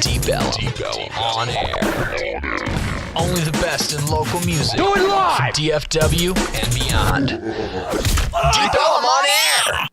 Deep Ellum on air. Only the best in local music. Do it live! From DFW and beyond. Deep Ellum on air!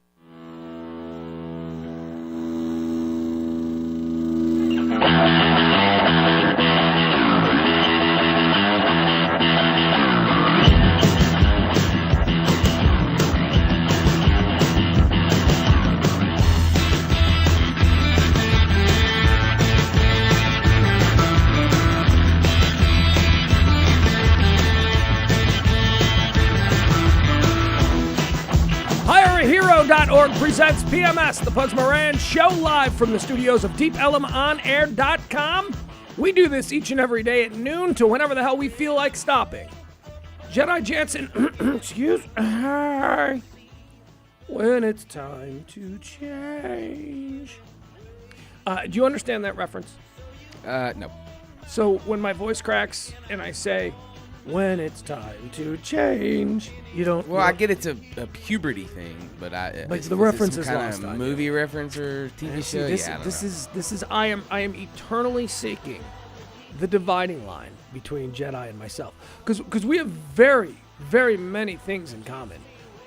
HireAHero.org presents PMS, the Pugs Moran Show, live from the studios of DeepEllumOnAir.com. We do this each and every day at noon to whenever the hell we feel like stopping. Jedi Jansen, excuse me, when it's time to change. Do you understand that reference? No. So when my voice cracks and I say, when it's time to change, you don't. Well, I get it's a puberty thing, but the reference is lost on you. Movie reference or TV show. This is. I am eternally seeking the dividing line between Jedi and myself, because we have very, very many things in common.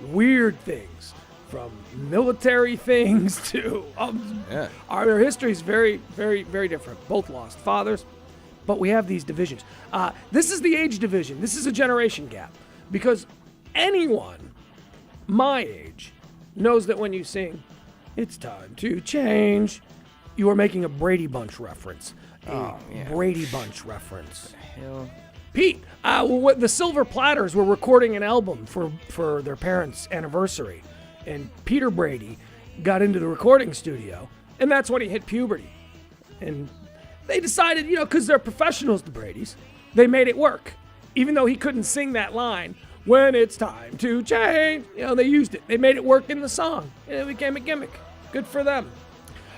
Weird things, from military things to our history is very, very, very different. Both lost fathers. But we have these divisions. This is the age division. This is a generation gap. Because anyone my age knows that when you sing, it's time to change, you are making a Brady Bunch reference. Brady Bunch reference. Hell. Pete, the Silver Platters were recording an album for their parents' anniversary. And Peter Brady got into the recording studio. And that's when he hit puberty. And they decided, because they're professionals, the Bradys, they made it work. Even though he couldn't sing that line, when it's time to change, they used it. They made it work in the song, and it became a gimmick. Good for them.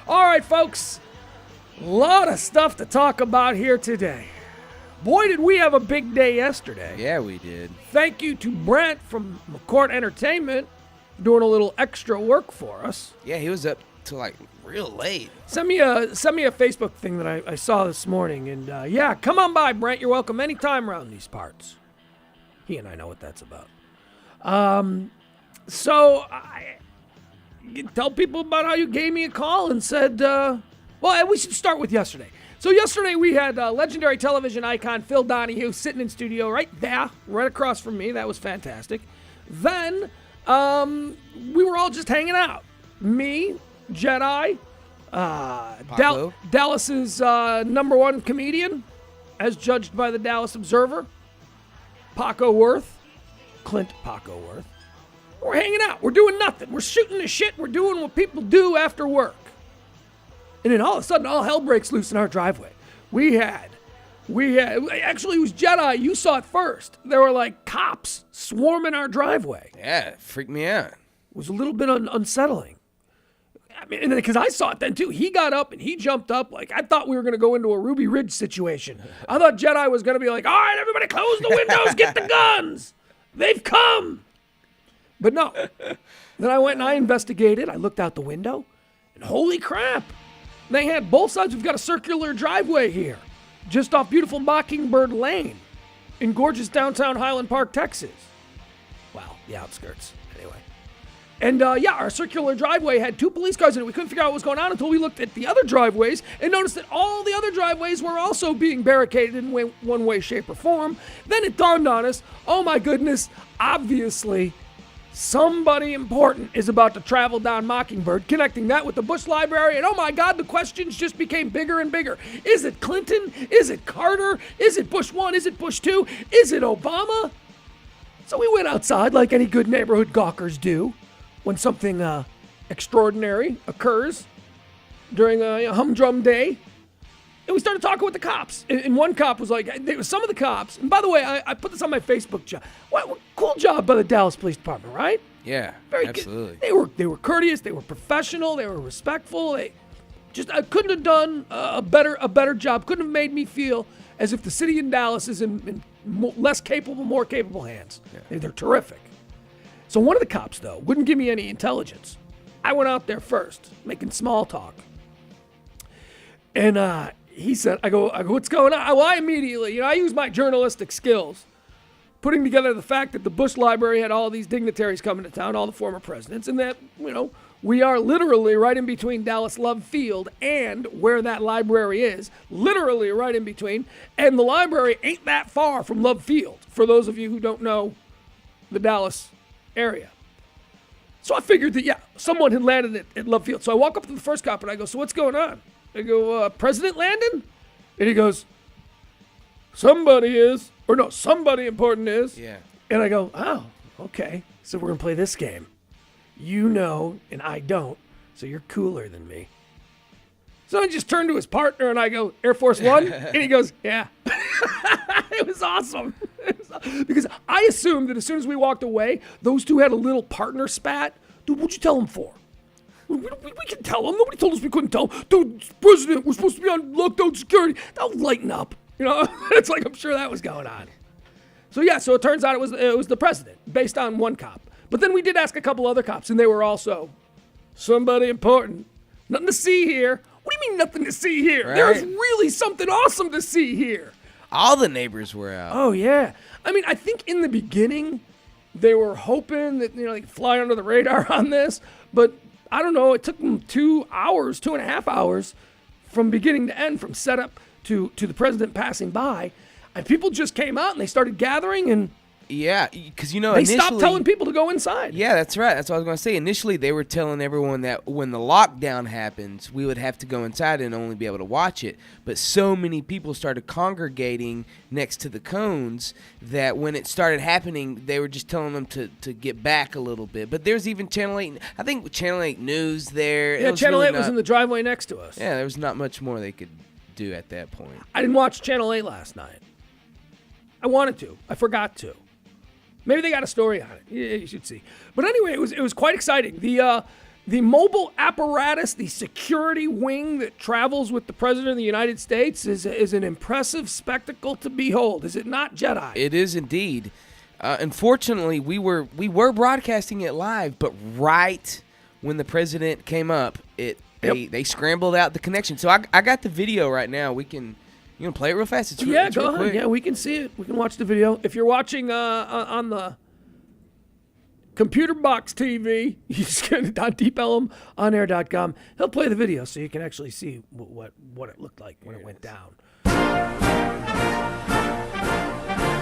All right, folks, a lot of stuff to talk about here today. Boy, did we have a big day yesterday. Yeah, we did. Thank you to Brent from McCourt Entertainment doing a little extra work for us. Yeah, he was up till real late. Send me a Facebook thing that I saw this morning, and come on by, Brent. You're welcome anytime around these parts. He and I know what that's about. So I tell people about how you gave me a call and said, we should start with yesterday. So yesterday we had legendary television icon Phil Donahue sitting in studio right there, right across from me. That was fantastic. Then we were all just hanging out. Me, Jedi, Dallas's number one comedian, as judged by the Dallas Observer, Paco Worth, Clint Paco Worth. We're hanging out. We're doing nothing. We're shooting the shit. We're doing what people do after work. And then all of a sudden, all hell breaks loose in our driveway. We had, actually it was Jedi. You saw it first. There were cops swarming our driveway. Yeah, it freaked me out. It was a little bit unsettling. I mean, because I saw it then too. He got up and he jumped up I thought we were going to go into a Ruby Ridge situation. I thought Jedi was going to be like, all right, everybody close the windows, get the guns. They've come. But no. Then I went and I investigated. I looked out the window and holy crap. They had both sides. We've got a circular driveway here just off beautiful Mockingbird Lane in gorgeous downtown Highland Park, Texas. Wow, the outskirts. Anyway. And our circular driveway had two police cars in it. We couldn't figure out what was going on until we looked at the other driveways and noticed that all the other driveways were also being barricaded in one way, shape, or form. Then it dawned on us, oh my goodness, obviously somebody important is about to travel down Mockingbird, connecting that with the Bush Library. And oh my God, the questions just became bigger and bigger. Is it Clinton? Is it Carter? Is it Bush 1? Is it Bush 2? Is it Obama? So we went outside like any good neighborhood gawkers do. When something extraordinary occurs during a humdrum day. And we started talking with the cops. And one cop was like, some of the cops, and by the way, I put this on my Facebook job. What cool job by the Dallas Police Department, right? Yeah, very absolutely. Good. They were courteous, they were professional, they were respectful. I couldn't have done a better job. Couldn't have made me feel as if the city in Dallas is in less capable, more capable hands. Yeah. They're terrific. So one of the cops, though, wouldn't give me any intelligence. I went out there first, making small talk. And he said, I go, what's going on? Well, I immediately, I use my journalistic skills, putting together the fact that the Bush Library had all these dignitaries coming to town, all the former presidents, and that, we are literally right in between Dallas Love Field and where that library is, literally right in between. And the library ain't that far from Love Field, for those of you who don't know the Dallas area. So I figured that, someone had landed at Love Field. So I walk up to the first cop and I go, so what's going on? I go, President landing? And he goes, somebody important is. Yeah. And I go, oh, okay. So we're going to play this game. You know, and I don't, so you're cooler than me. So I just turned to his partner and I go, Air Force One? And he goes, yeah. It was awesome. Because I assumed that as soon as we walked away, those two had a little partner spat. Dude, what'd you tell them for? We can tell them. Nobody told us we couldn't tell them. Dude, President, we're supposed to be on lockdown security. They'll lighten up. It's like I'm sure that was going on. So so it turns out it was the president, based on one cop. But then we did ask a couple other cops, and they were also somebody important. Nothing to see here. What do you mean nothing to see here? Right. There's really something awesome to see here. All the neighbors were out. Oh, yeah. I mean, I think in the beginning, they were hoping that, they could fly under the radar on this. But I don't know. It took them 2.5 hours from beginning to end, from setup to the president passing by. And people just came out and they started gathering and... Yeah, because they initially, stopped telling people to go inside. Yeah, that's right. That's what I was going to say. Initially, they were telling everyone that when the lockdown happens, we would have to go inside and only be able to watch it. But so many people started congregating next to the cones that when it started happening, they were just telling them to get back a little bit. But there's even Channel 8. I think Channel 8 News there. Yeah, Channel 8 was in the driveway next to us. Yeah, there was not much more they could do at that point. I didn't watch Channel 8 last night. I wanted to. I forgot to. Maybe they got a story on it. You should see. But anyway, it was quite exciting. The mobile apparatus, the security wing that travels with the President of the United States is an impressive spectacle to behold. Is it not, Jedi? It is indeed. Unfortunately, we were broadcasting it live, but right when the president came up, they scrambled out the connection. So I got the video right now. You can play it real fast? It's go real ahead. quick. Yeah, we can see it. We can watch the video. If you're watching on the computer box TV, you just go to deepellumOnAir.com. He'll play the video so you can actually see what it looked like when it went down.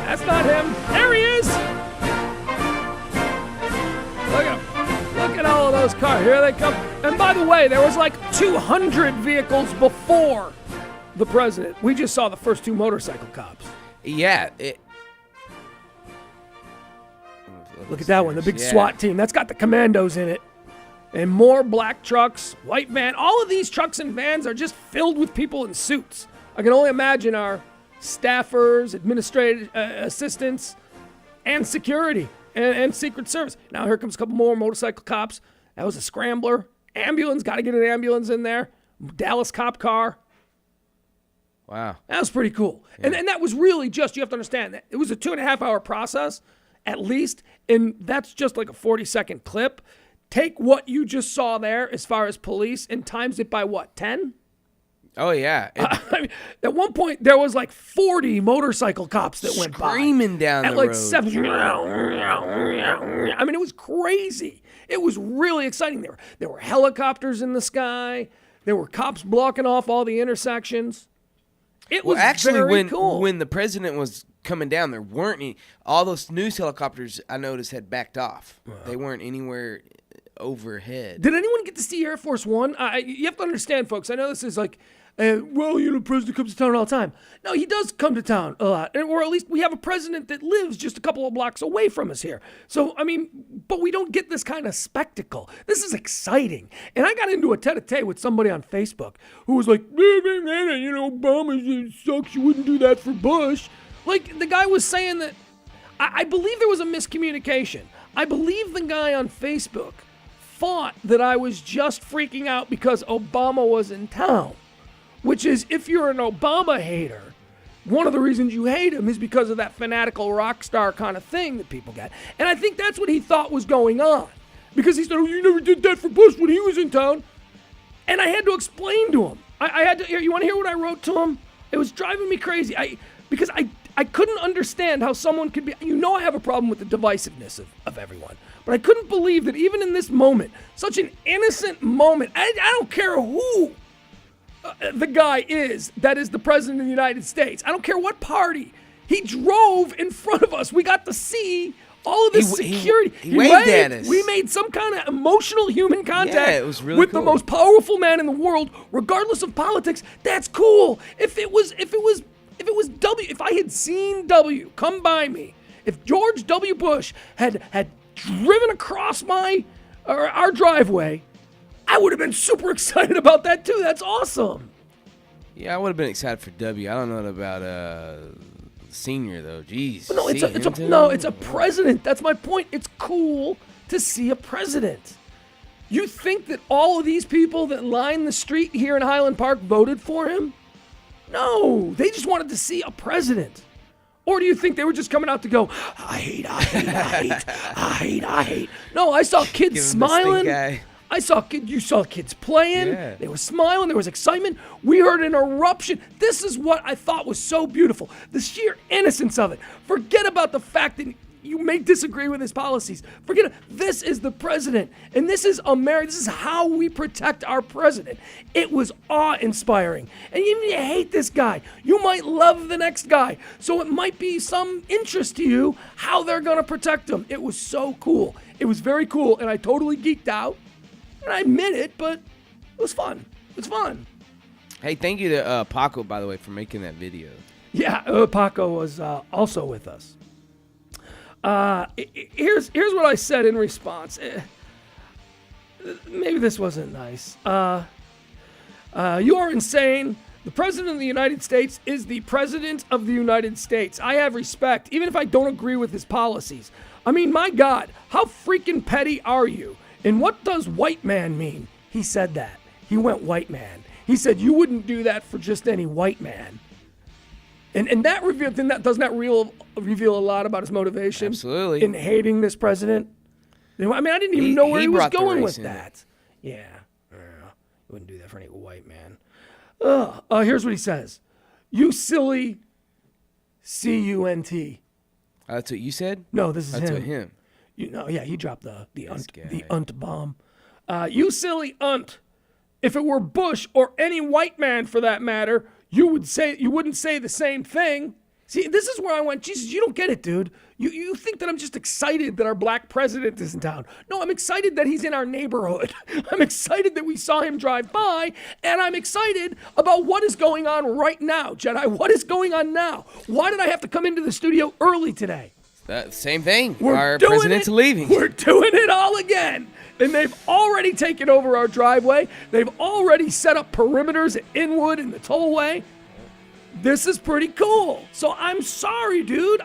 That's not him. There he is. Look at him. Look at all of those cars. Here they come. And by the way, there was like 200 vehicles before the president. We just saw the first two motorcycle cops. Yeah. Look at that one, the big SWAT team. That's got the commandos in it. And more black trucks, white van. All of these trucks and vans are just filled with people in suits. I can only imagine our staffers, administrative assistants, and security, and Secret Service. Now here comes a couple more motorcycle cops. That was a scrambler. Ambulance, got to get an ambulance in there. Dallas cop car. Wow. That was pretty cool. Yeah. And that was really just, you have to understand, that it was a 2.5 hour process, at least, and that's just like a 40-second clip. Take what you just saw there as far as police and times it by what, 10? Oh, yeah. I mean, at one point, there was like 40 motorcycle cops that went by. Screaming down the road. At like 7. I mean, it was crazy. It was really exciting. There were helicopters in the sky. There were cops blocking off all the intersections. It was very cool. When the president was coming down, there weren't any. All those news helicopters I noticed had backed off. They weren't anywhere overhead. Did anyone get to see Air Force One? You have to understand, folks. I know this is like, the president comes to town all the time. No, he does come to town a lot. Or at least we have a president that lives just a couple of blocks away from us here. So, I mean, but we don't get this kind of spectacle. This is exciting. And I got into a tete-a-tete with somebody on Facebook who was like, Obama sucks. You wouldn't do that for Bush. Like, the guy was saying that, I believe there was a miscommunication. I believe the guy on Facebook thought that I was just freaking out because Obama was in town. Which is, if you're an Obama hater, one of the reasons you hate him is because of that fanatical rock star kind of thing that people get. And I think that's what he thought was going on. Because he said, you never did that for Bush when he was in town. And I had to explain to him. I had to. You want to hear what I wrote to him? It was driving me crazy. Because I couldn't understand how someone could be. I have a problem with the divisiveness of everyone, but I couldn't believe that even in this moment, such an innocent moment. I don't care who the guy is that is the president of the United States. I don't care what party. He drove in front of us. We got to see all of this security. He waved at us. We made some kind of emotional human contact it was really with cool. the most powerful man in the world, regardless of politics. That's cool. If I had seen W come by me, if George W. Bush had driven across our driveway, I would have been super excited about that too. That's awesome. Yeah, I would have been excited for W. I don't know about senior though. Jeez. But it's a president. That's my point. It's cool to see a president. You think that all of these people that line the street here in Highland Park voted for him? No, they just wanted to see a president. Or do you think they were just coming out to go, I hate. No, I saw kids smiling. You saw kids playing. Yeah. They were smiling. There was excitement. We heard an eruption. This is what I thought was so beautiful. The sheer innocence of it. Forget about the fact that you may disagree with his policies. Forget it. This is the president. And this is America. This is how we protect our president. It was awe-inspiring. And even if you hate this guy, you might love the next guy. So it might be some interest to you how they're going to protect him. It was so cool. It was very cool. And I totally geeked out. And I admit it, but it was fun. It was fun. Hey, thank you to Paco, by the way, for making that video. Yeah, Paco was also with us. Here's what I said in response. Maybe this wasn't nice. You are insane. The President of the United States is the President of the United States. I have respect, even if I don't agree with his policies. I mean, my God, how freaking petty are you? And what does white man mean? He said that. He went white man. He said you wouldn't do that for just any white man. And that doesn't that reveal a lot about his motivation? Absolutely. In hating this president? I mean, I didn't even know where he was going with that. Yeah. You wouldn't do that for any white man. Here's what he says. You silly C-U-N-T. That's what you said? No, this is him. That's what him. He dropped the unt bomb. You silly unt. If it were Bush or any white man for that matter, you wouldn't say the same thing. See, this is where I went, Jesus, you don't get it, dude. You think that I'm just excited that our black president is in town. No, I'm excited that he's in our neighborhood. I'm excited that we saw him drive by, and I'm excited about what is going on right now, Jedi. What is going on now? Why did I have to come into the studio early today? Same thing. Our president's leaving. We're doing it all again. And they've already taken over our driveway. They've already set up perimeters at Inwood and the tollway. This is pretty cool. So I'm sorry, dude.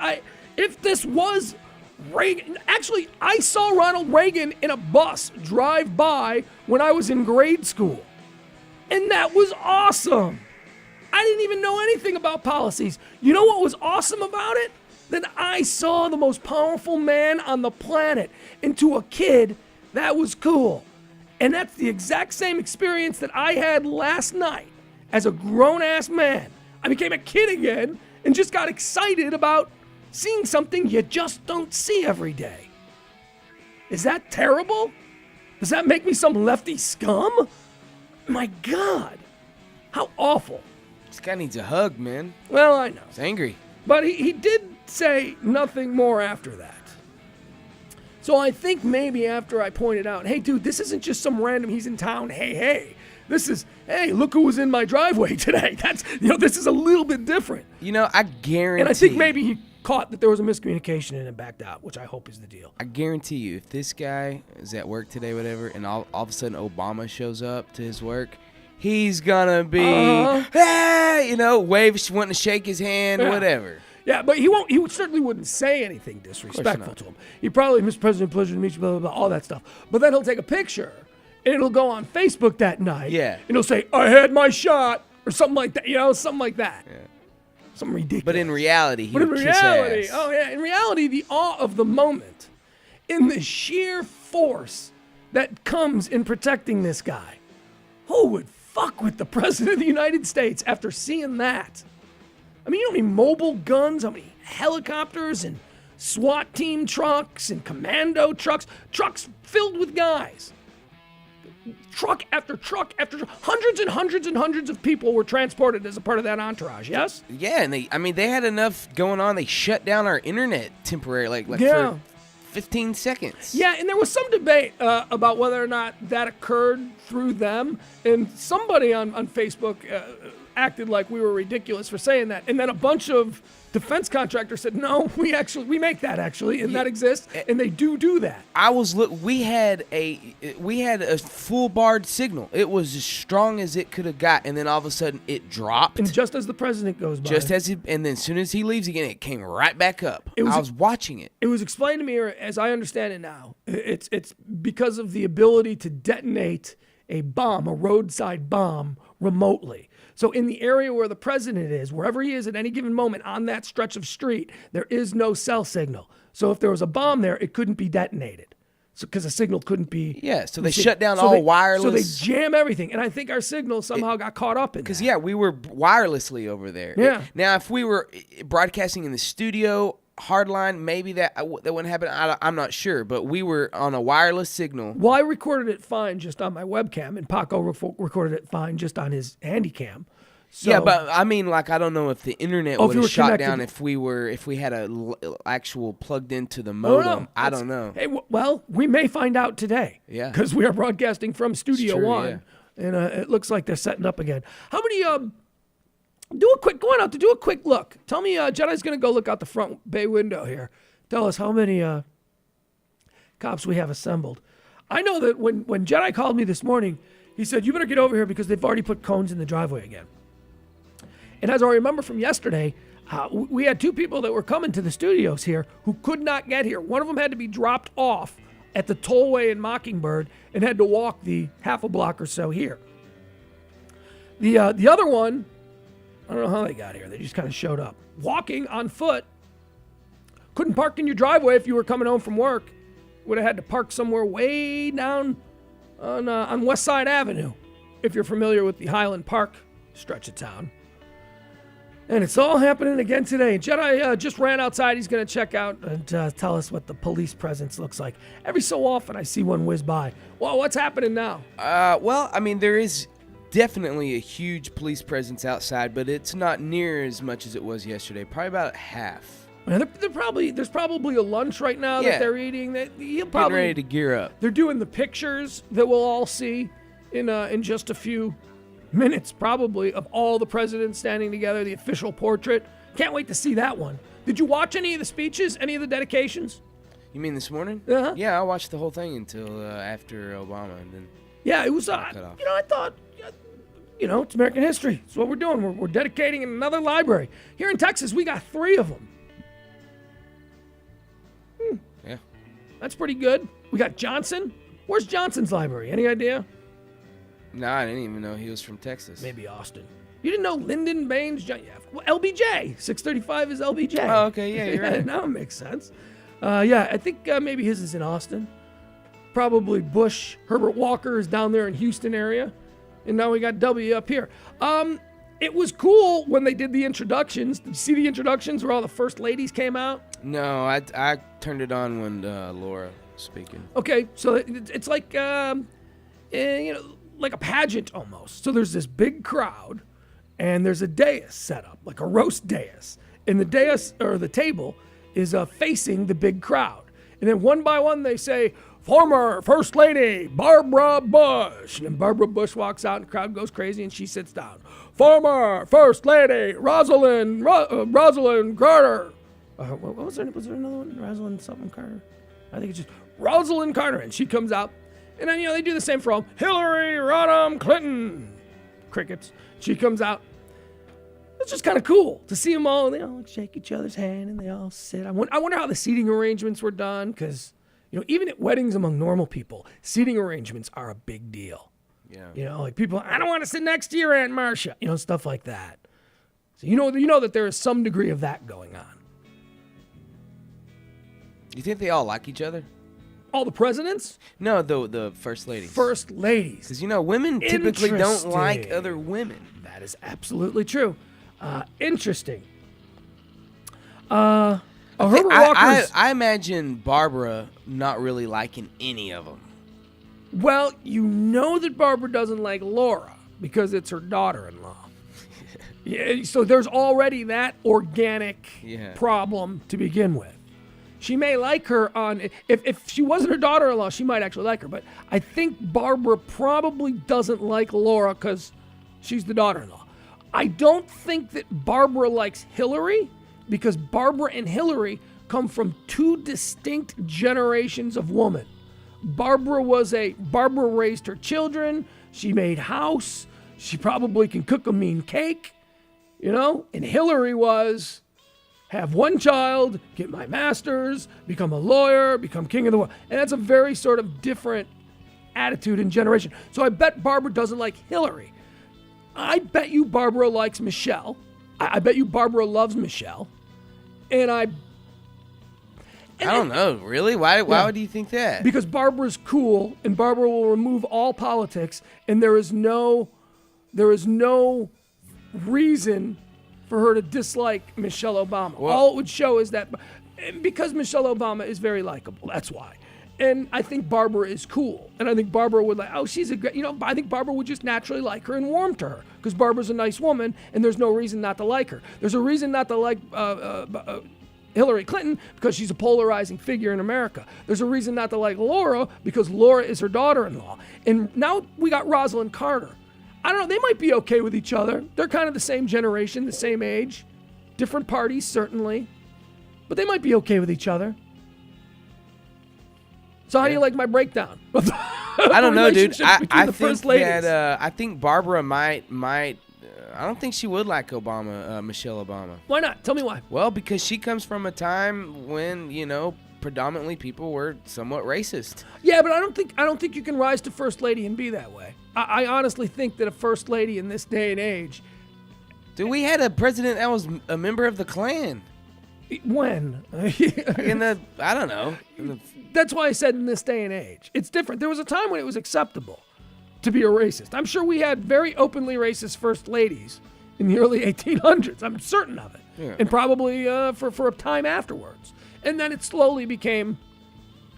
If this was Reagan, actually, I saw Ronald Reagan in a bus drive by when I was in grade school. And that was awesome. I didn't even know anything about policies. You know what was awesome about it? That I saw the most powerful man on the planet. And to a kid, that was cool. And that's the exact same experience that I had last night as a grown-ass man. I became a kid again and just got excited about seeing something you just don't see every day. Is that terrible? Does that make me some lefty scum? My God, how awful. This guy needs a hug, man. Well, I know. He's angry. But he did say nothing more after that. So I think maybe after I pointed out, hey, dude, this isn't just some random, he's in town, hey. This is, hey, look who was in my driveway today. This is a little bit different. I guarantee. And I think maybe he caught that there was a miscommunication and it backed out, which I hope is the deal. I guarantee you, if this guy is at work today, whatever, and all of a sudden Obama shows up to his work, he's gonna be, hey, wave, wanting to shake his hand, whatever. Yeah, but he certainly wouldn't say anything disrespectful to him. He probably, Mr. President, pleasure to meet you, blah, blah, blah, all that stuff. But then he'll take a picture, and it'll go on Facebook that night. Yeah. And he'll say, I had my shot, or something like that, something like that. Yeah. Something ridiculous. But in reality, he would kiss ass. In reality, the awe of the moment, in the sheer force that comes in protecting this guy, who would fuck with the President of the United States after seeing that. I mean, you know how many mobile guns, how many helicopters and SWAT team trucks and commando trucks filled with guys. Truck after truck after truck. Hundreds and hundreds and hundreds of people were transported as a part of that entourage, yes? Yeah, and they had enough going on. They shut down our internet temporarily, like Yeah. for 15 seconds. Yeah, and there was some debate about whether or not that occurred through them. And somebody on Facebook acted like we were ridiculous for saying that. And then a bunch of defense contractors said, no, we make that actually, and that exists, and they do that. We had a full barred signal. It was as strong as it could have got, and then all of a sudden it dropped. And just as the president goes by. And then as soon as he leaves again, it came right back up. I was watching it. It was explained to me, or as I understand it now, it's because of the ability to detonate a roadside bomb remotely. So in the area where the president is, wherever he is at any given moment on that stretch of street, there is no cell signal. So if there was a bomb there, it couldn't be detonated. So because the signal couldn't be. Yeah, so they shut down all wireless. So they jam everything. And I think our signal somehow got caught up in that. Because, we were wirelessly over there. Yeah. Now, if we were broadcasting in the studio, hardline, maybe that wouldn't happen. I'm not sure, but we were on a wireless signal. Well, I recorded it fine just on my webcam, and Paco recorded it fine just on his Handycam. So, yeah, but I mean, like, I don't know if the internet would have shut down if we had a actual plugged into the modem. I don't know. Hey, well, we may find out today. Yeah, because we are broadcasting from Studio One, and it looks like they're setting up again. How many? Going out to do a quick look. Tell me, Jedi's going to go look out the front bay window here. Tell us how many cops we have assembled. I know that when Jedi called me this morning, he said, you better get over here because they've already put cones in the driveway again. And as I remember from yesterday, we had two people that were coming to the studios here who could not get here. One of them had to be dropped off at the tollway in Mockingbird and had to walk the half a block or so here. The other one, I don't know how they got here. They just kind of showed up. Walking on foot. Couldn't park in your driveway if you were coming home from work. Would have had to park somewhere way down on West Side Avenue, if you're familiar with the Highland Park stretch of town. And it's all happening again today. Jedi just ran outside. He's going to check out and tell us what the police presence looks like. Every so often I see one whiz by. Well, what's happening now? Well, I mean, there is definitely a huge police presence outside, but it's not near as much as it was yesterday. Probably about half. There's probably a lunch right now that they're eating. Getting ready to gear up. They're doing the pictures that we'll all see in just a few minutes, probably, of all the presidents standing together, the official portrait. Can't wait to see that one. Did you watch any of the speeches, any of the dedications? You mean this morning? Uh-huh. Yeah, I watched the whole thing until after Obama, and then. Yeah, it was. I thought, it's American history. It's what we're doing. We're dedicating another library here in Texas. We got 3 of them. Yeah, that's pretty good. We got Johnson. Where's Johnson's library? Any idea? No, I didn't even know he was from Texas. Maybe Austin. You didn't know Lyndon Baines? Well, LBJ. 635 is LBJ. Oh, okay. Yeah, you're right. Now it makes sense. I think maybe his is in Austin. Probably Bush. Herbert Walker is down there in Houston area. And now we got W up here. It was cool when they did the introductions. Did you see the introductions where all the first ladies came out? No, I turned it on when Laura was speaking. Okay, so it's like, like a pageant almost. So there's this big crowd, and there's a dais set up, like a roast dais. And the dais, or the table, is facing the big crowd. And then one by one they say, former First Lady Barbara Bush. And then Barbara Bush walks out and the crowd goes crazy and she sits down. Former First Lady Rosalind Carter. What was there? Was there another one? Rosalind something Carter? I think it's just Rosalind Carter. And she comes out. And then, they do the same for all. Hillary Rodham Clinton. Crickets. She comes out. It's just kind of cool to see them all. And they all shake each other's hand and they all sit. I wonder how the seating arrangements were done because, even at weddings among normal people, seating arrangements are a big deal. Yeah. Like people, I don't want to sit next to your Aunt Marcia. Stuff like that. So you know that there is some degree of that going on. You think they all like each other? All the presidents? No, the first ladies. First ladies. Because, women typically don't like Interesting. other women. That is absolutely true. Interesting. Herbert Walker's... I imagine Barbara not really liking any of them. Well, you know that Barbara doesn't like Laura because it's her daughter-in-law. Yeah, so there's already that organic problem to begin with. She may like her on... If she wasn't her daughter-in-law, she might actually like her. But I think Barbara probably doesn't like Laura because she's the daughter-in-law. I don't think that Barbara likes Hillary because Barbara and Hillary come from two distinct generations of woman. Barbara raised her children. She made house. She probably can cook a mean cake, And Hillary was... have one child, get my master's, become a lawyer, become king of the world. And that's a very sort of different attitude and generation. So I bet Barbara doesn't like Hillary. I bet you Barbara likes Michelle. I bet you Barbara loves Michelle. And I don't know, really? Why would you think that? Because Barbara's cool, and Barbara will remove all politics, and there is no reason for her to dislike Michelle Obama. Well, all it would show is that because Michelle Obama is very likable, that's why. And I think Barbara is cool. And I think Barbara would she's a great, I think Barbara would just naturally like her and warm to her because Barbara's a nice woman and there's no reason not to like her. There's a reason not to like Hillary Clinton because she's a polarizing figure in America. There's a reason not to like Laura because Laura is her daughter-in-law. And now we got Rosalind Carter. I don't know, they might be okay with each other. They're kind of the same generation, the same age. Different parties, certainly. But they might be okay with each other. So how do you like my breakdown? I don't know, dude. I think Barbara might. I don't think she would like Michelle Obama. Why not? Tell me why. Well, because she comes from a time when predominantly people were somewhat racist. Yeah, but I don't think you can rise to first lady and be that way. I honestly think that a first lady in this day and age. Dude, we had a president that was a member of the Klan. When? I don't know. That's why I said in this day and age. It's different. There was a time when it was acceptable to be a racist. I'm sure we had very openly racist first ladies in the early 1800s. I'm certain of it. Yeah. And probably for a time afterwards. And then it slowly became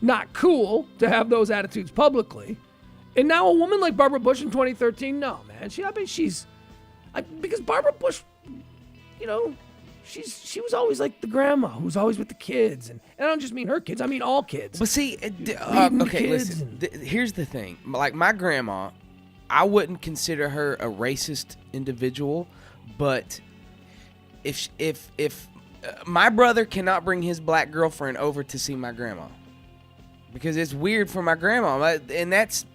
not cool to have those attitudes publicly. And now a woman like Barbara Bush in 2013, no, man. Because Barbara Bush, she was always like the grandma who was always with the kids. And I don't just mean her kids, I mean all kids. But see, okay, listen, here's the thing. Like my grandma, I wouldn't consider her a racist individual, but if my brother cannot bring his black girlfriend over to see my grandma because it's weird for my grandma, and that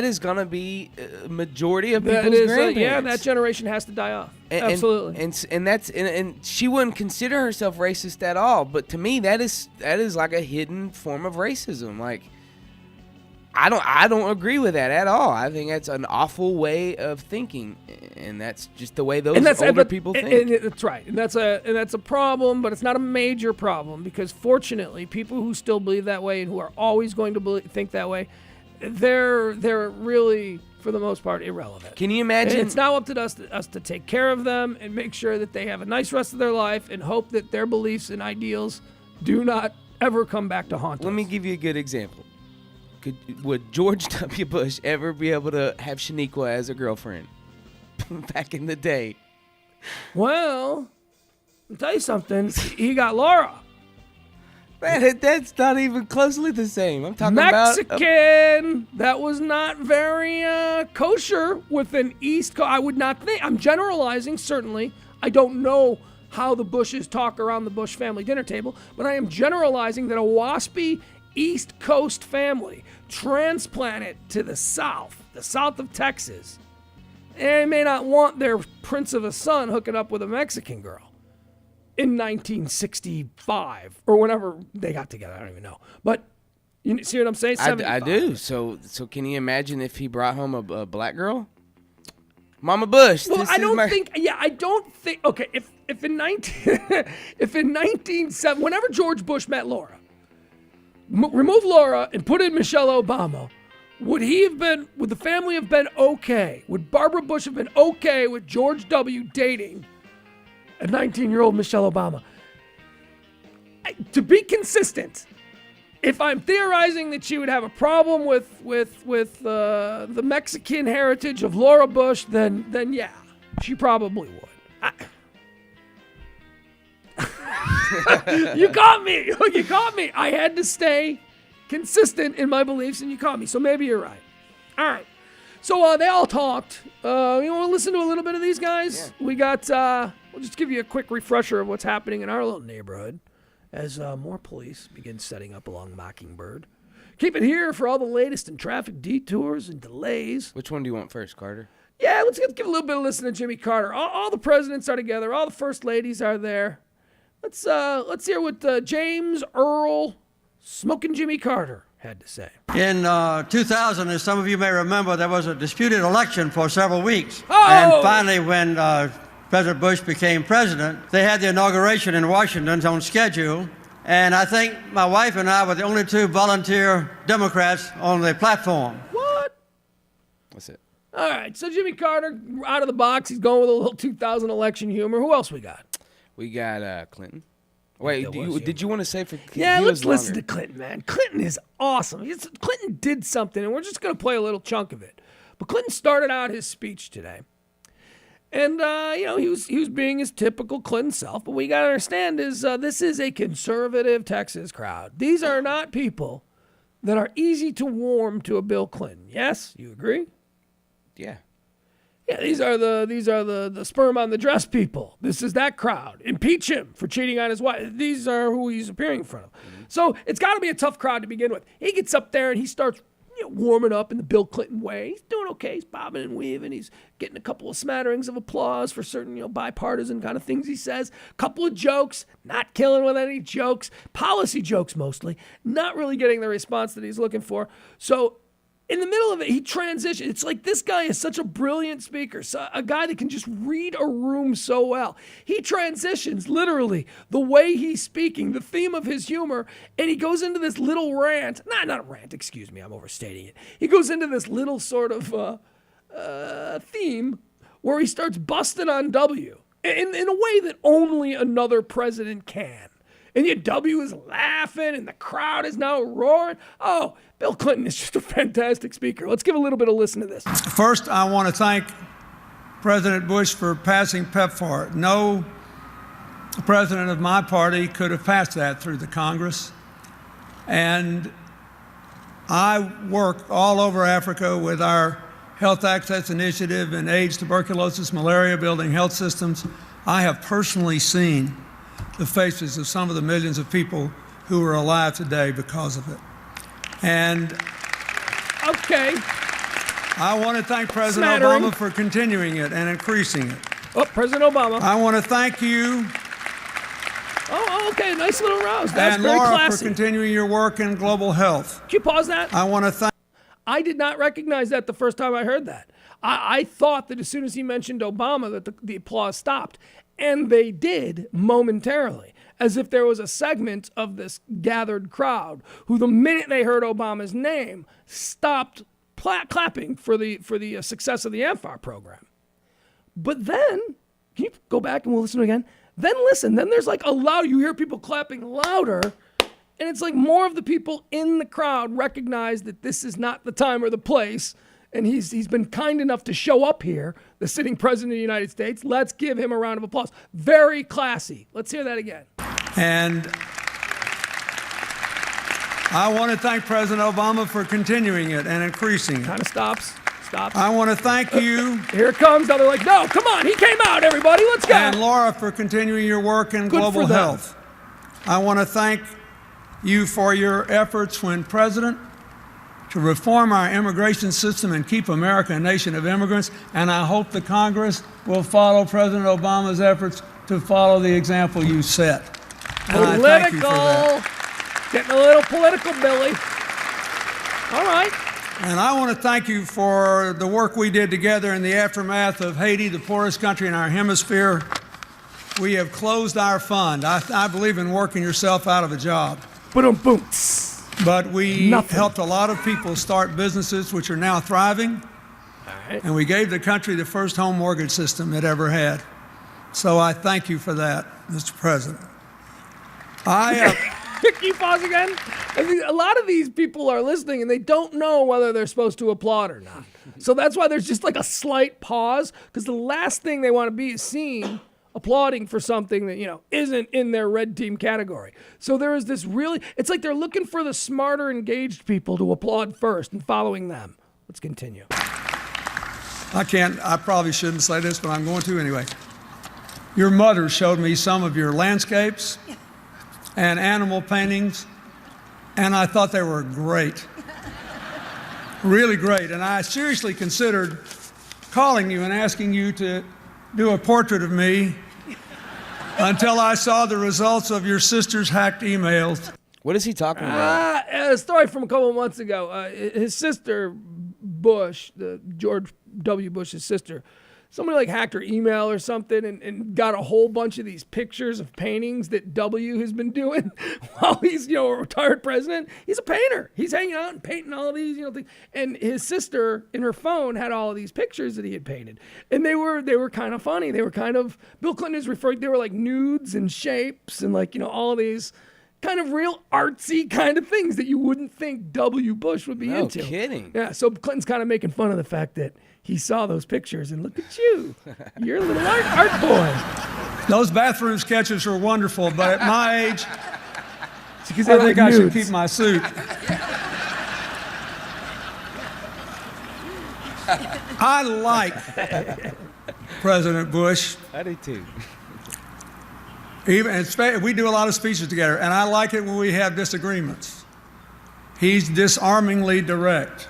is gonna be a majority of people's grandparents. Yeah, that generation has to die off. Absolutely. And she wouldn't consider herself racist at all. But to me, that is like a hidden form of racism. Like, I don't agree with that at all. I think that's an awful way of thinking, and that's just the way those older people think. And that's right, and that's a problem, but it's not a major problem because fortunately, people who still believe that way and who are always going to think that way, they're really, for the most part, irrelevant. Can you imagine? And it's now up to us to take care of them and make sure that they have a nice rest of their life and hope that their beliefs and ideals do not ever come back to haunt us. Let me give you a good example. Would George W. Bush ever be able to have Shaniqua as a girlfriend back in the day? Well, I'll tell you something. He got Laura. Man, that's not even closely the same. I'm talking Mexican. That was not very kosher with an East Coast. I would not think. I'm generalizing, certainly. I don't know how the Bushes talk around the Bush family dinner table, but I am generalizing that a waspy East Coast family transplanted to the south of Texas, and may not want their prince of a son hooking up with a Mexican girl in 1965 or whenever they got together. I don't even know. But you see what I'm saying? I do. So can you imagine if he brought home a black girl? Mama Bush. Well, I don't think. Okay, if in 1970, whenever George Bush met Laura, remove Laura and put in Michelle Obama, would the family have been okay? Would Barbara Bush have been okay with George W. dating a 19-year-old Michelle Obama? To be consistent, if I'm theorizing that she would have a problem with the Mexican heritage of Laura Bush, then yeah, she probably would. You caught me. You caught me. I had to stay consistent in my beliefs, and you caught me. So maybe you're right. All right. So they all talked. You want to listen to a little bit of these guys? Yeah. We got. We'll just give you a quick refresher of what's happening in our little neighborhood as more police begin setting up along Mockingbird. Keep it here for all the latest in traffic detours and delays. Which one do you want first, Carter? Yeah, let's give a little bit of listen to Jimmy Carter. All the presidents are together. All the first ladies are there. Let's hear what James Earl Smoking Jimmy Carter had to say. In 2000, as some of you may remember, there was a disputed election for several weeks. Oh! And finally, when President Bush became president, they had the inauguration in Washington on schedule. And I think my wife and I were the only two volunteer Democrats on the platform. What? That's it. All right, so Jimmy Carter, out of the box, he's going with a little 2000 election humor. Who else we got? We got Clinton. Wait, did you want to say for Clinton? Yeah, let's listen to Clinton, man. Clinton is awesome. Clinton did something, and we're just going to play a little chunk of it. But Clinton started out his speech today. And, he was being his typical Clinton self. But what you got to understand is this is a conservative Texas crowd. These are not people that are easy to warm to a Bill Clinton. Yes, you agree? Yeah. Yeah, these are the sperm on the dress people. This is that crowd. Impeach him for cheating on his wife. These are who he's appearing in front of. Mm-hmm. So it's got to be a tough crowd to begin with. He gets up there and he starts warming up in the Bill Clinton way. He's doing okay. He's bobbing and weaving. He's getting a couple of smatterings of applause for certain bipartisan kind of things he says. Couple of jokes, not killing with any jokes. Policy jokes mostly. Not really getting the response that he's looking for. So in the middle of it, he transitions. It's like this guy is such a brilliant speaker, a guy that can just read a room so well. He transitions literally the way he's speaking, the theme of his humor, and he goes into this little rant. Not a rant, excuse me, I'm overstating it. He goes into this little sort of theme where he starts busting on W in a way that only another president can. And yet W is laughing, and the crowd is now roaring. Oh, Bill Clinton is just a fantastic speaker. Let's give a little bit of listen to this. First, I want to thank President Bush for passing PEPFAR. No president of my party could have passed that through the Congress. And I work all over Africa with our Health Access Initiative and AIDS, tuberculosis, malaria, building health systems. I have personally seen the faces of some of the millions of people who are alive today because of it. And okay, I want to thank President Obama for continuing it and increasing it. Oh, President Obama. I want to thank you. Oh, okay, nice little rouse. That's and very Laura classy. For continuing your work in global health. Can you pause that? I want to thank. I did not recognize that the first time I heard that. I thought that as soon as he mentioned Obama that the applause stopped. And they did momentarily, as if there was a segment of this gathered crowd who, the minute they heard Obama's name, stopped clapping for the success of the AMFAR program. But then, can you go back and we'll listen to it again? Then listen. Then there's like you hear people clapping louder, and it's like more of the people in the crowd recognize that this is not the time or the place. And he's been kind enough to show up here, the sitting president of the United States. Let's give him a round of applause. Very classy. Let's hear that again. And I want to thank President Obama for continuing it and increasing it. Kind of stops. I want to thank you. Here it comes. Now they're like, no, come on. He came out, everybody. Let's go. And Laura for continuing your work in global health. I want to thank you for your efforts when president to reform our immigration system and keep America a nation of immigrants. And I hope the Congress will follow President Obama's efforts to follow the example you set. And I thank you for that. Getting a little political, Billy. All right. And I want to thank you for the work we did together in the aftermath of Haiti, the poorest country in our hemisphere. We have closed our fund. I believe in working yourself out of a job. Boom, boom. but we Nothing. helped a lot of people start businesses which are now thriving. And we gave the country the first home mortgage system it ever had. So I thank you for that, Mr. President. Can you pause again? I think a lot of these people are listening and they don't know whether they're supposed to applaud or not. So that's why there's just like a slight pause, because the last thing they want to be is seen applauding for something that, isn't in their red team category. So there is this it's like they're looking for the smarter, engaged people to applaud first and following them. Let's continue. I probably shouldn't say this, but I'm going to anyway. Your mother showed me some of your landscapes and animal paintings, and I thought they were great. Really great. And I seriously considered calling you and asking you to do a portrait of me until I saw the results of your sister's hacked emails. What is he talking about? A story from a couple of months ago. His sister, Bush, George W. Bush's sister, somebody hacked her email or something and got a whole bunch of these pictures of paintings that W has been doing while he's, a retired president. He's a painter. He's hanging out and painting all of these, things. And his sister in her phone had all of these pictures that he had painted. And they were kind of funny. They were kind of, Bill Clinton is referring, they were like nudes and shapes and all of these kind of real artsy kind of things that you wouldn't think W. Bush would be into. No kidding. Yeah, so Clinton's kind of making fun of the fact that he saw those pictures and look at you. You're a little art boy. Those bathroom sketches were wonderful, but at my age, Because I think I should keep my suit. I like President Bush. I do too. We do a lot of speeches together, and I like it when we have disagreements. He's disarmingly direct.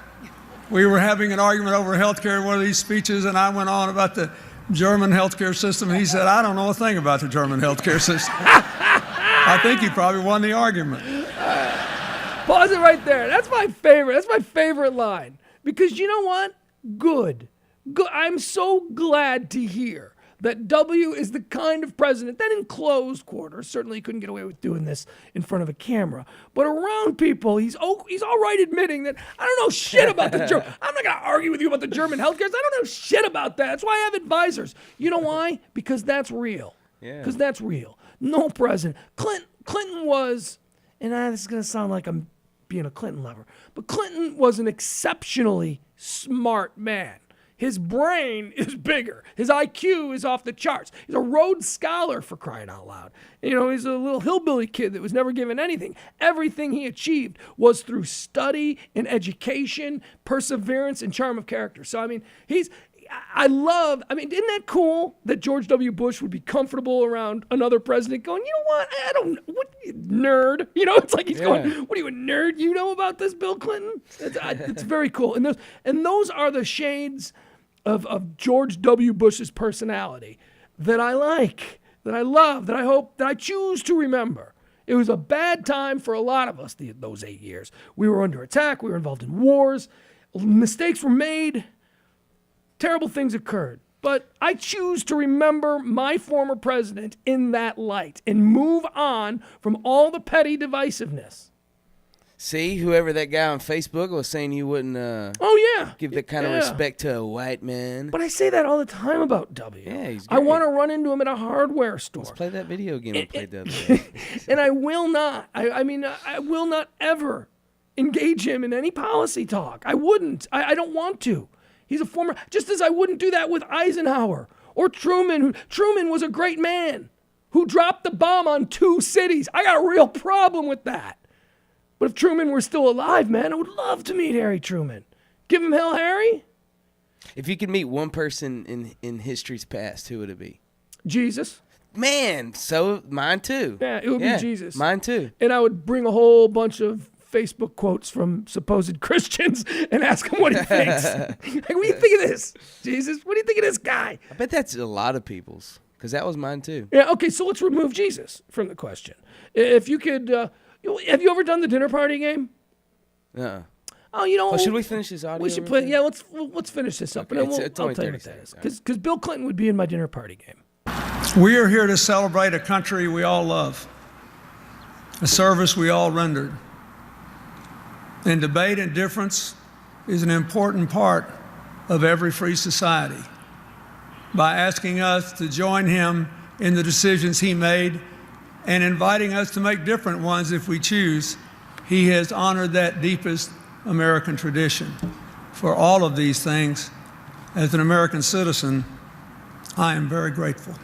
We were having an argument over health care in one of these speeches, and I went on about the German healthcare system, and he said, I don't know a thing about the German healthcare system. I think he probably won the argument. Pause it right there. That's my favorite. That's my favorite line. Because you know what? Good. I'm so glad to hear that W is the kind of president that in closed quarters, certainly he couldn't get away with doing this in front of a camera, but around people, he's all right admitting that I don't know shit about the German. I'm not going to argue with you about the German healthcare. I don't know shit about that. That's why I have advisors. You know why? Because that's real. Yeah. Because that's real. No president. Clinton was, and this is going to sound like I'm being a Clinton lover, but Clinton was an exceptionally smart man. His brain is bigger. His IQ is off the charts. He's a Rhodes Scholar, for crying out loud. He's a little hillbilly kid that was never given anything. Everything he achieved was through study and education, perseverance, and charm of character. So, isn't that cool that George W. Bush would be comfortable around another president going, you know what, nerd. It's like he's going, what are you, a nerd? You know about this, Bill Clinton? It's very cool. And those are the shades of George W. Bush's personality that I like, that I love, that I hope, that I choose to remember. It was a bad time for a lot of us those 8 years. We were under attack. We were involved in wars. Mistakes were made. Terrible things occurred. But I choose to remember my former president in that light and move on from all the petty divisiveness. See, whoever that guy on Facebook was saying you wouldn't give that kind of respect to a white man. But I say that all the time about W. Yeah, he's I great. want to run into him at a hardware store. Let's play that video game we played the other day. And I will not. I will not ever engage him in any policy talk. I wouldn't. I don't want to. He's a former, just as I wouldn't do that with Eisenhower or Truman. Truman was a great man who dropped the bomb on 2 cities. I got a real problem with that. But if Truman were still alive, man, I would love to meet Harry Truman. Give him hell, Harry. If you could meet one person in history's past, who would it be? Jesus. Man, so mine too. Yeah, it would be Jesus. Mine too. And I would bring a whole bunch of Facebook quotes from supposed Christians and ask him what he thinks. Like, what do you think of this, Jesus? What do you think of this guy? I bet that's a lot of people's, because that was mine too. Yeah, okay, so let's remove Jesus from the question. If you could, have you ever done the dinner party game? Uh-uh. Oh, well, should we finish this audio? We should play. Yeah, let's finish this up, Okay, and then it's I'll only tell you 30 what that is. seconds. Because Bill Clinton would be in my dinner party game. We are here to celebrate a country we all love, a service we all rendered. And debate and difference is an important part of every free society. By asking us to join him in the decisions he made and inviting us to make different ones if we choose, he has honored that deepest American tradition. For all of these things, as an American citizen, I am very grateful.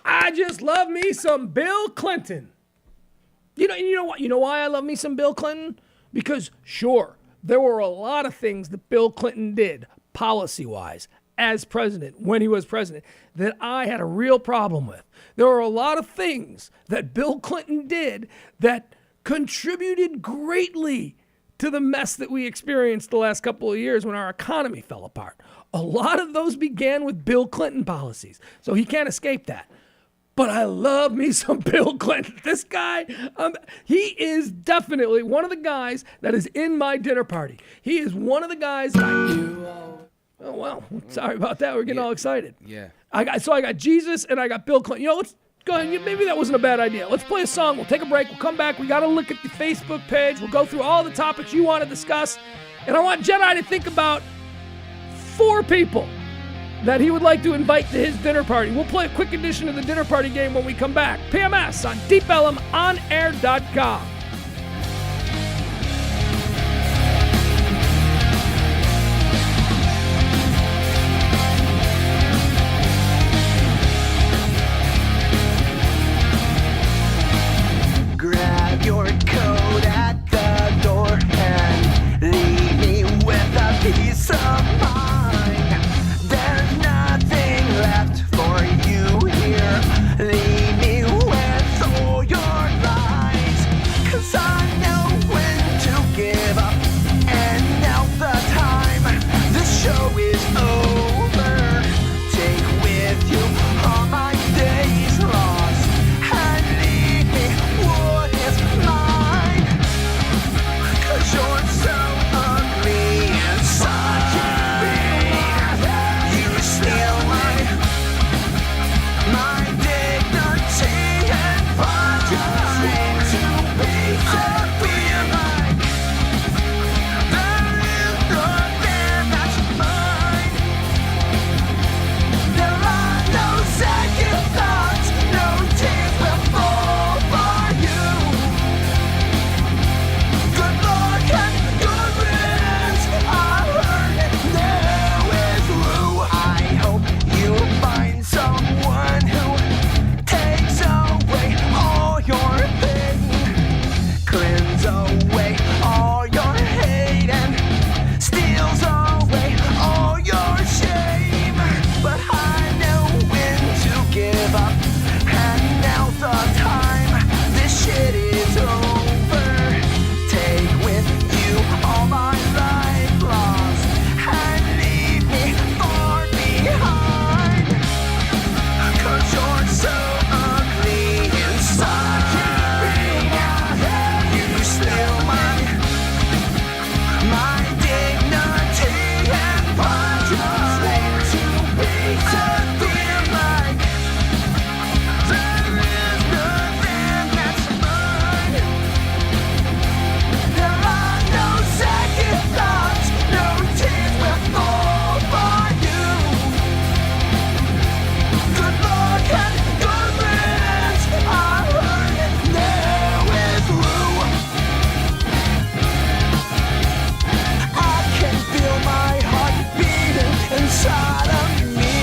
I just love me some Bill Clinton. You know what? You know why I love me some Bill Clinton? Because sure, there were a lot of things that Bill Clinton did policy-wise as president, when he was president, that I had a real problem with. There were a lot of things that Bill Clinton did that contributed greatly to the mess that we experienced the last couple of years when our economy fell apart. A lot of those began with Bill Clinton policies, so he can't escape that. But I love me some Bill Clinton. This guy, he is definitely one of the guys that is in my dinner party. He is one of the guys that I knew. Oh, well, sorry about that. We're getting all excited. Yeah. I got Jesus and I got Bill Clinton. Let's go ahead. Maybe that wasn't a bad idea. Let's play a song. We'll take a break. We'll come back. We got to look at the Facebook page. We'll go through all the topics you want to discuss. And I want Jedi to think about 4 people that he would like to invite to his dinner party. We'll play a quick edition of the dinner party game when we come back. PMS on DeepElemOnAir.com. Grab your coat at the door and leave me with a peace of mind. There's nothing left for you here. Leave me with all your lies. 'Cause I know when to give up. And now the time, the show is over. Take with you all my days lost and leave me what is mine. 'Cause you're so ugly and such a pain. You steal my dignity and pride to be so feel like there is nothing that's mine. There are no second thoughts, no tears will fall for you. Good luck and good riddance, I heard it now is true. I hope you find someone who takes away all your pain, cleanse away all your hate, and steals away all your shame. But I know when to give up, and now's the time. This shit is over. Take with you all my life lost and leave me far behind. 'Cause you're so ugly and such a pain. You steal my dignity and pride to be so feel like there is nothing that's mine. There are no second thoughts, no tears will fall for you. Good luck and good riddance, I heard it now is true. I can feel my heart beating inside of me.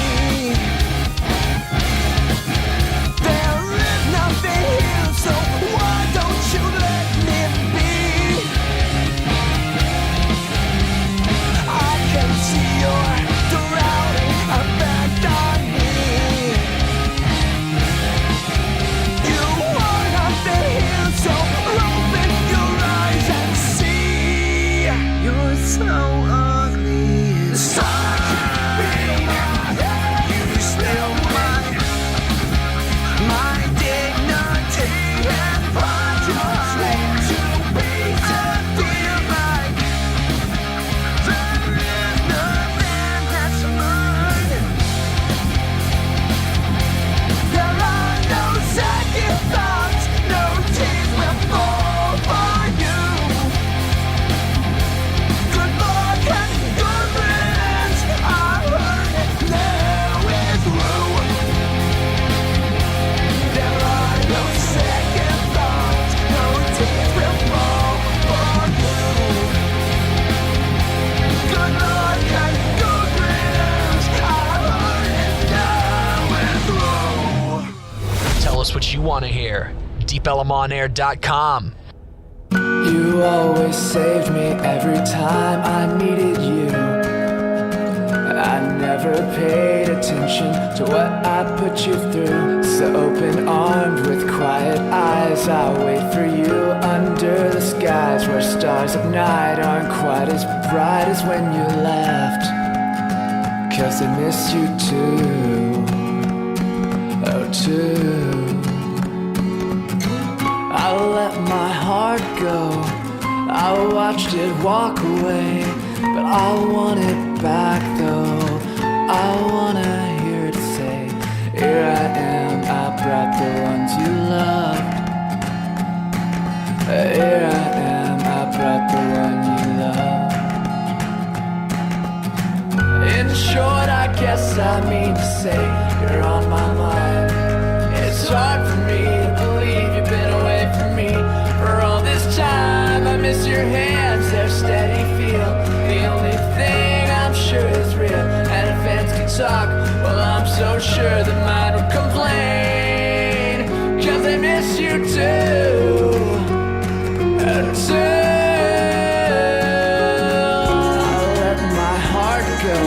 There is nothing here, so why don't you let me be? I can see your drowning effect on me. You are nothing here, so open your eyes and see. You're so ugly and such a pain. You steal my dignity and pride to be so feel like there is nothing that's mine. There are no second thoughts. you want to hear. DeepElemOnAir.com. You always saved me every time I needed you. I never paid attention to what I put you through. So open-armed with quiet eyes, I'll wait for you under the skies where stars at night aren't quite as bright as when you left. 'Cause I miss you too, oh too. I let my heart go, I watched it walk away, but I want it back though. I wanna hear it say, here I am, I brought the ones you loved. Here I am, I brought the one you loved. In short, I guess I mean to say, you're on my mind. It's hard for me to believe you've been away from me for all this time. I miss your hands, their steady feel. The only thing I'm sure is real. And if fans can talk, well, I'm so sure that mine would complain. 'Cause I miss you too, until I let my heart go.